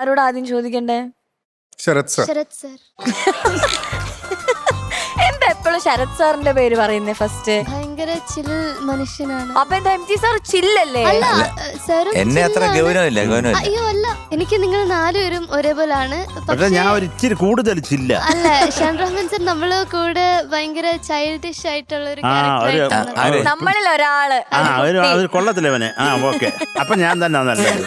ആരോട് ആദ്യം ചോദിക്കണ്ടേ? ശരത് സർ. ശരത് സർ. എന്താ എപ്പോഴും ശരത് സാറിന്റെ പേര് പറയുന്നേ ഫസ്റ്റ്? ഭയങ്കര ചിൽ മനുഷ്യനാണ്. അപ്പൊ എന്താ MT സാർ ചില്ലല്ലേ? അല്ല സാറും എന്നെ അത്ര ഗൗരവമില്ല. അയ്യോ അല്ല, എനിക്ക് നിങ്ങൾ 4 പേരും ഒരേപോലാണ്. പക്ഷെ ഞാൻ ഒരു ഇച്ചിരി കൂടുതൽ ചില്ല. അല്ല ഷാൻ റഹ്മാൻ സർ നമ്മള് കൂടെ ഭയങ്കര ചൈൽഡിഷ് ആയിട്ടുള്ള ഒരു ക്യാരക്ടർ. നമ്മളിൽ ഒരാള് അത് കൊള്ളത്തില്ലവനെ. ഓക്കെ, അപ്പൊ ഞാൻ തന്നെ നല്ലത്.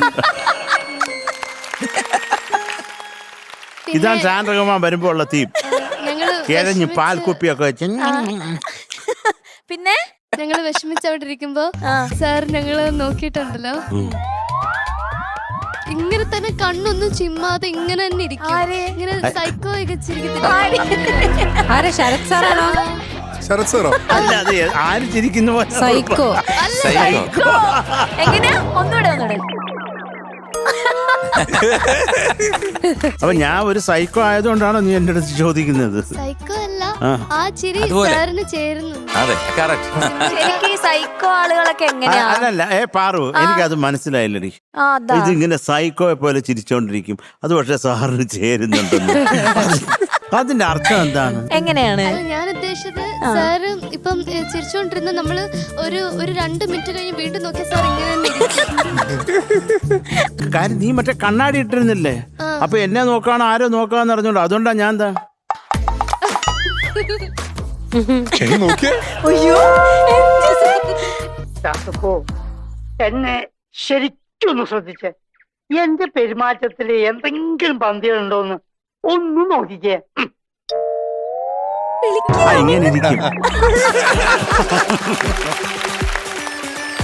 ഇതാണ് ഷാൻ റഹ്മാൻ വരുമ്പോ ഉള്ള തീം. കിഴഞ്ഞ് പാൽക്കുപ്പിയൊക്കെ വെച്ച്. പിന്നെ ഞങ്ങള് വിഷമിച്ച് അവിടെ ഇരിക്കുമ്പോ സാർ ഞങ്ങള് നോക്കിയിട്ടുണ്ടല്ലോ, ഇങ്ങനെ തന്നെ കണ്ണൊന്നും ചിമ്മാതെ ഇങ്ങനെ തന്നെ ഇരിക്കും. ഇങ്ങനെ സൈക്കോ ആരെ? ശരത് സാറാണോ? ശരത് സാറോ? അല്ല, അത് ആര് ചിരിക്കുന്ന പോലെ. സൈക്കോ. എങ്ങനെയാ? ഒന്നുകൂടെ. അപ്പൊ ഞാൻ ഒരു സൈക്കോ ആയതുകൊണ്ടാണോ നീ എന്റെ അടുത്ത് ചോദിക്കുന്നത്? സൈക്കോ അല്ല, ആ ചിരി സാറിന് ചേരുന്നു. ശരിക്കും ഈ സൈക്കോ ആളുകളൊക്കെ എങ്ങനെയാ? അല്ലല്ല, പാറു, എനിക്കത് മനസ്സിലായില്ലടി. ഇതിങ്ങനെ സൈക്കോയെ പോലെ ചിരിച്ചോണ്ടിരിക്കും, അത് പക്ഷെ സാറിന് ചേരുന്നുണ്ടെന്ന്. അതിന്റെ അർത്ഥം എന്താണ്? എങ്ങനെയാണ്? ഞാൻ ഉദ്ദേശിച്ചത്, സാറ് ഇപ്പം ചിരിച്ചോണ്ടിരുന്ന നമ്മള് ഒരു 2 മിനിറ്റ് കഴിഞ്ഞ് വീണ്ടും നോക്കിയ സാർ ഇങ്ങനെ തന്നെ ഇരിക്കും. കാര്യം നീ മറ്റേ കണ്ണാടി ഇട്ടിരുന്നില്ലേ? അപ്പൊ എന്നെ നോക്കാണോ ആരോ നോക്കാന്ന് അറിഞ്ഞോളൂ, അതുകൊണ്ടാ ഞാൻ എന്താ എന്നെ ശരിക്കൊന്ന് ശ്രദ്ധിച്ചേ. എന്റെ പെരുമാറ്റത്തില് എന്തെങ്കിലും പന്തികളുണ്ടോന്ന് ഒന്ന് നോക്കിക്കേ. ഇങ്ങനെ ഇരിക്കും.